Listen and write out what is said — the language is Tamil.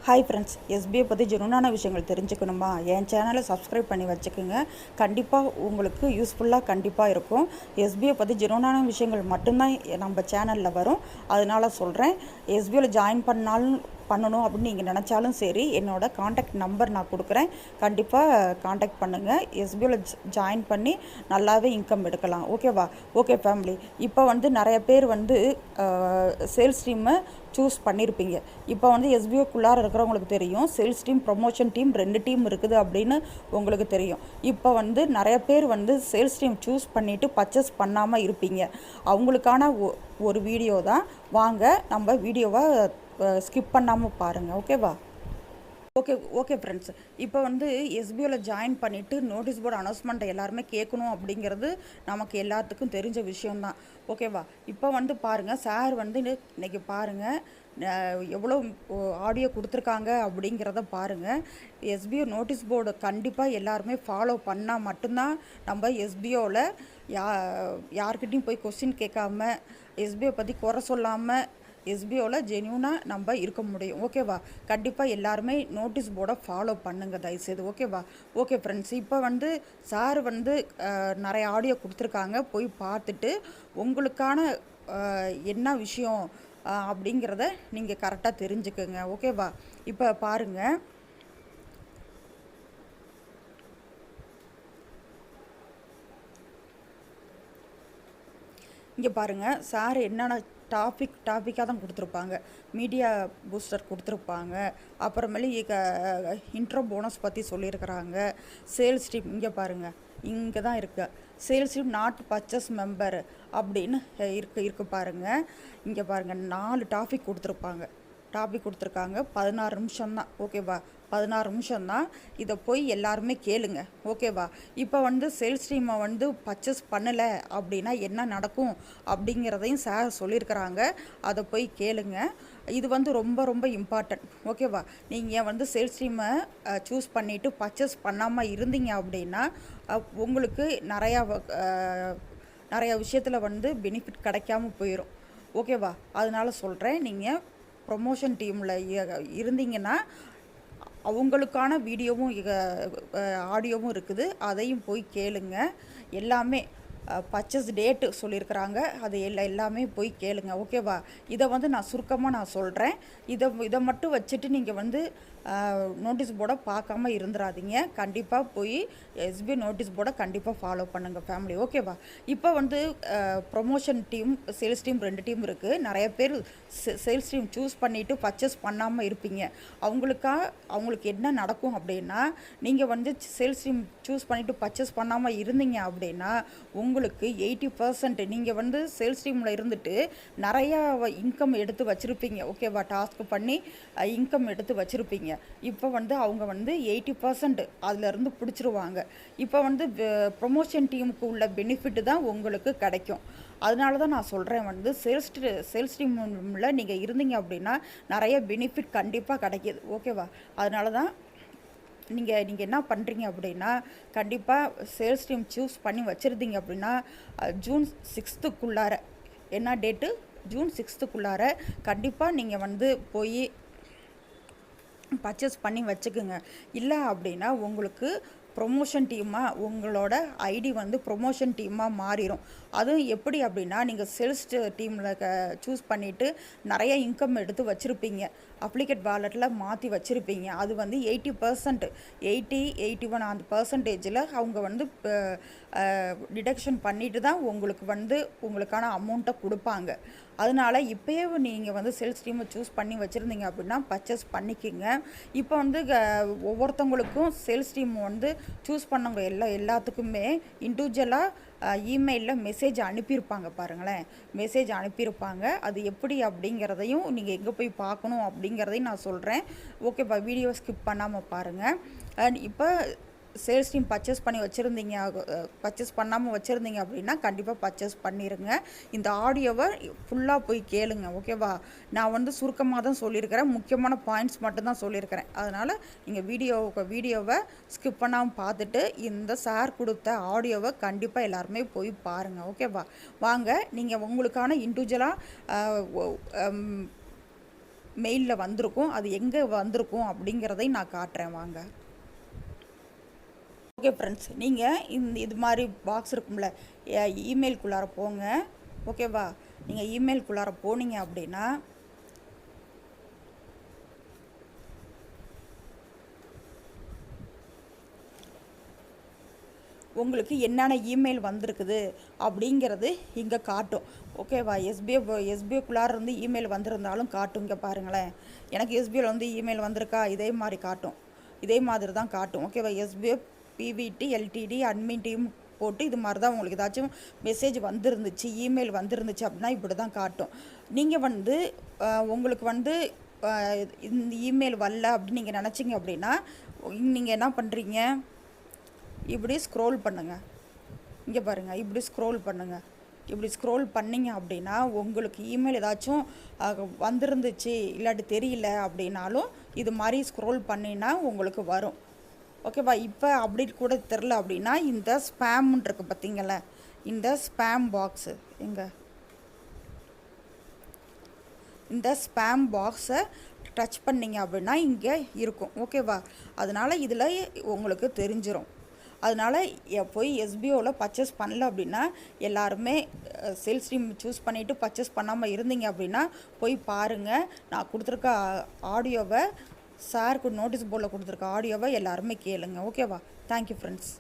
ஹாய் ஃப்ரெண்ட்ஸ், எஸ்பிஐ பற்றி ஜெனுனான விஷயங்கள் தெரிஞ்சுக்கணுமா? என் சேனலை சப்ஸ்கிரைப் பண்ணி வச்சுக்கோங்க. கண்டிப்பாக உங்களுக்கு யூஸ்ஃபுல்லாக கண்டிப்பாக இருக்கும். எஸ்பிஐ பற்றி ஜெனுனான விஷயங்கள் மட்டும்தான் நம்ம சேனலில் வரும். அதனால் சொல்கிறேன், எஸ்பிஐயில் ஜாயின் பண்ணணும் அப்படின்னு நீங்கள் நினச்சாலும் சரி, என்னோடய காண்டாக்ட் நம்பர் நான் கொடுக்குறேன். கண்டிப்பாக காண்டாக்ட் பண்ணுங்கள். எஸ்பிஐயில் ஜாயின் பண்ணி நல்லாவே இன்கம் எடுக்கலாம். ஓகேவா? ஓகே ஃபேமிலி, இப்போ நிறைய பேர் சேல்ஸ் டீமை சூஸ் பண்ணியிருப்பீங்க. இப்போ எஸ்பிஓக்குள்ளார இருக்கிறவங்களுக்கு தெரியும், sales team, promotion team 2 team இருக்குது அப்படின்னு உங்களுக்கு தெரியும். இப்போ நிறைய பேர் சேல்ஸ் டீம் சூஸ் பண்ணிவிட்டு பர்ச்சேஸ் பண்ணாமல் இருப்பீங்க. அவங்களுக்கான ஒரு வீடியோ தான். வாங்க நம்ம வீடியோவை ஸ்கிப் பண்ணாமல் பாருங்கள். ஓகேவா? ஓகே ஃப்ரெண்ட்ஸ், இப்போ எஸ்பிஓவில் ஜாயின் பண்ணிவிட்டு நோட்டீஸ் போர்டு அனௌன்ஸ்மெண்ட்டை எல்லாருமே கேட்கணும் அப்படிங்கிறது நமக்கு எல்லாத்துக்கும் தெரிஞ்ச விஷயந்தான். ஓகேவா? இப்போ பாருங்கள், சார் இன்றைக்கி பாருங்கள் எவ்வளோ ஆடியோ கொடுத்துருக்காங்க அப்படிங்கிறத பாருங்கள். எஸ்பிஓ நோட்டீஸ் போர்டு கண்டிப்பாக எல்லாருமே ஃபாலோ பண்ணால் மட்டும்தான் நம்ம எஸ்பிஓவில் யார்கிட்டையும் போய் கொஸ்டின் கேட்காம, எஸ்பிஓ பற்றி குறை சொல்லாமல் எஸ்பிஓவில் ஜென்யூனாக நம்ம இருக்க முடியும். ஓகேவா? கண்டிப்பாக எல்லாருமே நோட்டீஸ் போர்டை ஃபாலோ பண்ணுங்கள் தயவுசெய்து. ஓகேவா? ஓகே ஃப்ரெண்ட்ஸ், இப்போ சார் நிறைய ஆடியோ கொடுத்துருக்காங்க. போய் பார்த்துட்டு உங்களுக்கான என்ன விஷயம் அப்படிங்கிறத நீங்கள் கரெக்டாக தெரிஞ்சுக்குங்க. ஓகேவா? இப்போ பாருங்கள், இங்கே பாருங்கள், சார் என்னென்ன டாப்பிக்காக தான் கொடுத்துருப்பாங்க. மீடியா பூஸ்டர் கொடுத்துருப்பாங்க. அப்புறமேலே இன்ட்ரோ போனஸ் பற்றி சொல்லியிருக்கிறாங்க. சேல்ஸ் டீம் இங்கே பாருங்கள், இங்கே தான் இருக்குது. Sales team not purchase member அப்படின்னு இருக்கு பாருங்கள். இங்கே பாருங்கள், 4 டாபிக் கொடுத்துருக்காங்க. 16 நிமிஷம் தான். ஓகேவா? 16 நிமிஷம் தான். இதை போய் எல்லாருமே கேளுங்க. ஓகேவா? இப்போ சேல்ஸ் டீமை பர்ச்சேஸ் பண்ணலை அப்படின்னா என்ன நடக்கும் அப்படிங்கிறதையும் சார் சொல்லியிருக்கிறாங்க. அதை போய் கேளுங்க. இது ரொம்ப ரொம்ப இம்பார்ட்டன்ட். ஓகேவா? நீங்கள் சேல்ஸ் டீமை சூஸ் பண்ணிவிட்டு பர்ச்சேஸ் பண்ணாமல் இருந்தீங்க அப்படின்னா உங்களுக்கு நிறையா விஷயத்தில் பெனிஃபிட் கிடைக்காம போயிடும். ஓகேவா? அதனால சொல்கிறேன், நீங்கள் ப்ரொமோஷன் டீமில் இருந்தீங்கன்னா அவங்களுக்கான வீடியோவும் ஆடியோவும் இருக்குது. அதையும் போய் கேளுங்க. எல்லாமே பர்ச்சேஸ் டேட்டு சொல்லியிருக்கிறாங்க. அது எல்லாமே போய் கேளுங்க. ஓகேவா? இதை நான் சுருக்கமாக சொல்கிறேன். இதை மட்டும் வச்சுட்டு நீங்கள் நோட்டீஸ் போர்டை பார்க்காம இருந்துடாதீங்க. கண்டிப்பாக போய் எஸ்பிஐ நோட்டீஸ் போர்டை கண்டிப்பாக ஃபாலோ பண்ணுங்கள் ஃபேமிலி. ஓகேவா? இப்போ promotion team, sales team 2 team இருக்குது. நிறைய பேர் சேல்ஸ் டீம் சூஸ் பண்ணிவிட்டு பர்ச்சேஸ் பண்ணாமல் இருப்பீங்க. அவங்களுக்கு என்ன நடக்கும் அப்படின்னா, நீங்கள் சேல்ஸ் டீம் சூஸ் பண்ணிவிட்டு பர்ச்சேஸ் பண்ணாமல் இருந்தீங்க அப்படின்னா உங்களுக்கு 80% நீங்கள் சேல்ஸ் டீமில் இருந்துட்டு நிறையா இன்கம் எடுத்து வச்சுருப்பீங்க. ஓகேவா? டாஸ்க் பண்ணி இன்கம் எடுத்து வச்சுருப்பீங்க. இப்போ அவங்க 80% அதிலேருந்து பிடிச்சிருவாங்க. இப்போ ப்ரொமோஷன் டீமுக்கு உள்ள பெனிஃபிட் தான் உங்களுக்கு கிடைக்கும். அதனால தான் நான் சொல்கிறேன், சேல்ஸ் டீமில் நீங்கள் இருந்தீங்க அப்படின்னா நிறைய பெனிஃபிட் கண்டிப்பாக கிடைக்கிது. ஓகேவா? அதனால தான் நீங்கள் என்ன பண்ணுறீங்க அப்படின்னா, கண்டிப்பாக சேல்ஸ் டீம் சூஸ் பண்ணி வச்சுருந்தீங்க அப்படின்னா ஜூன் 6க்குள்ளார, என்ன டேட்டு? ஜூன் 6க்குள்ளார கண்டிப்பாக நீங்கள் போய் பர்ச்சேஸ் பண்ணி வச்சுக்குங்க. இல்லை அப்படின்னா உங்களுக்கு ப்ரொமோஷன் டீமாக உங்களோட ஐடி ப்ரொமோஷன் டீமாக மாறிடும். அதுவும் எப்படி அப்படின்னா, நீங்கள் சேல்ஸ் டீமில் சூஸ் பண்ணிவிட்டு நிறைய இன்கம் எடுத்து வச்சுருப்பீங்க. அப்ளிகேட் வாலெட்டில் மாற்றி வச்சுருப்பீங்க. அது 80%, 81 அந்த பர்சன்டேஜில் அவங்க டிடக்ஷன் பண்ணிட்டு தான் உங்களுக்கான அமௌண்ட்டை கொடுப்பாங்க. அதனால் இப்போயே நீங்கள் சேல்ஸ் டீமை சூஸ் பண்ணி வச்சுருந்தீங்க அப்படின்னா பர்ச்சேஸ் பண்ணிக்கோங்க. இப்போ ஒவ்வொருத்தவங்களுக்கும் சேல்ஸ் டீம் சூஸ் பண்ணவங்க எல்லாத்துக்குமே இண்டிவிஜுவலாக இமெயிலில் மெசேஜ் அனுப்பியிருப்பாங்க. பாருங்களேன், மெசேஜ் அனுப்பியிருப்பாங்க. அது எப்படி அப்படிங்கிறதையும் நீங்கள் எங்கே போய் பார்க்கணும் அப்படிங்கிறதையும் நான் சொல்கிறேன். ஓகேப்பா? வீடியோ ஸ்கிப் பண்ணாமல் பாருங்கள். அண்ட் இப்போ சேல்ஸ் டீம் பர்ச்சேஸ் பண்ணாமல் வச்சுருந்தீங்க அப்படின்னா கண்டிப்பாக பர்ச்சேஸ் பண்ணிடுங்க. இந்த ஆடியோவை ஃபுல்லாக போய் கேளுங்க. ஓகேவா? நான் சுருக்கமாக தான் சொல்லியிருக்கிறேன், முக்கியமான பாயிண்ட்ஸ் மட்டும்தான் சொல்லியிருக்கிறேன். அதனால் நீங்கள் வீடியோவை ஸ்கிப் பண்ணாமல் பார்த்துட்டு இந்த சார் கொடுத்த ஆடியோவை கண்டிப்பாக எல்லாருமே போய் பாருங்கள். ஓகேவா? வாங்க, நீங்கள் உங்களுக்கான இண்டிவிஜுவலாக மெயிலில் வந்திருக்கும். அது எங்கே வந்திருக்கும் அப்படிங்கிறதையும் நான் காட்டுறேன் வாங்க. ஓகே ஃப்ரெண்ட்ஸ், நீங்கள் இது மாதிரி பாக்ஸ் இருக்கும்ல, இமெயிலுக்குள்ளார போங்க. ஓகேவா? நீங்கள் இமெயிலுக்குள்ளார போனீங்க அப்படின்னா உங்களுக்கு என்னென்ன இமெயில் வந்திருக்குது அப்படிங்கிறது இங்கே காட்டும். ஓகேவா? எஸ்பிஐக்குள்ளார இருந்து இமெயில் வந்திருந்தாலும் காட்டும். இங்கே பாருங்களேன், எனக்கு எஸ்பிஐயில் வந்து இமெயில் வந்திருக்கா, இதே மாதிரி காட்டும். இதே மாதிரி தான் காட்டும். ஓகேவா? எஸ்பிஐ பிவிடி எல்டிடி அட்மின் டீம் போட்டு இது மாதிரி தான் உங்களுக்கு ஏதாச்சும் மெசேஜ் வந்திருந்துச்சு, இமெயில் வந்திருந்துச்சு அப்படின்னா இப்படி தான் காட்டும். நீங்கள் வந்து உங்களுக்கு வந்து இந்த இமெயில் வரல அப்படின்னு நீங்கள் நினச்சிங்க அப்படின்னா நீங்கள் என்ன பண்ணுறீங்க, இப்படி ஸ்க்ரோல் பண்ணுங்கள். இங்கே பாருங்கள், இப்படி ஸ்க்ரோல் பண்ணுங்கள். இப்படி ஸ்க்ரோல் பண்ணிங்க அப்படின்னா உங்களுக்கு இமெயில் ஏதாச்சும் வந்திருந்துச்சு இல்லாட்டி தெரியல அப்படின்னாலும் இது மாதிரி ஸ்க்ரோல் பண்ணினா உங்களுக்கு வரும். ஓகேவா? இப்போ அப்படி கூட தெரில அப்படின்னா இந்த ஸ்பேம்னு இருக்குது பார்த்தீங்கள, இந்த ஸ்பேம் பாக்ஸு இந்த ஸ்பேம் பாக்ஸை டச் பண்ணிங்க அப்படின்னா இங்கே இருக்கும். ஓகேவா? அதனால் இதில் உங்களுக்கு தெரிஞ்சிடும். அதனால் போய் எஸ்பிஓவில் பர்ச்சேஸ் பண்ணல அப்படின்னா எல்லாருமே சேல்ஸ் டீம் சூஸ் பண்ணிவிட்டு பர்ச்சேஸ் பண்ணாமல் இருந்தீங்க அப்படின்னா போய் பாருங்கள். நான் கொடுத்துருக்க ஆடியோவை சாருக்கு நோட்டீஸ் போர்டில் கொடுத்துருக்க ஆடியோவை எல்லாருமே கேளுங்க. ஓகேவா? Thank you friends.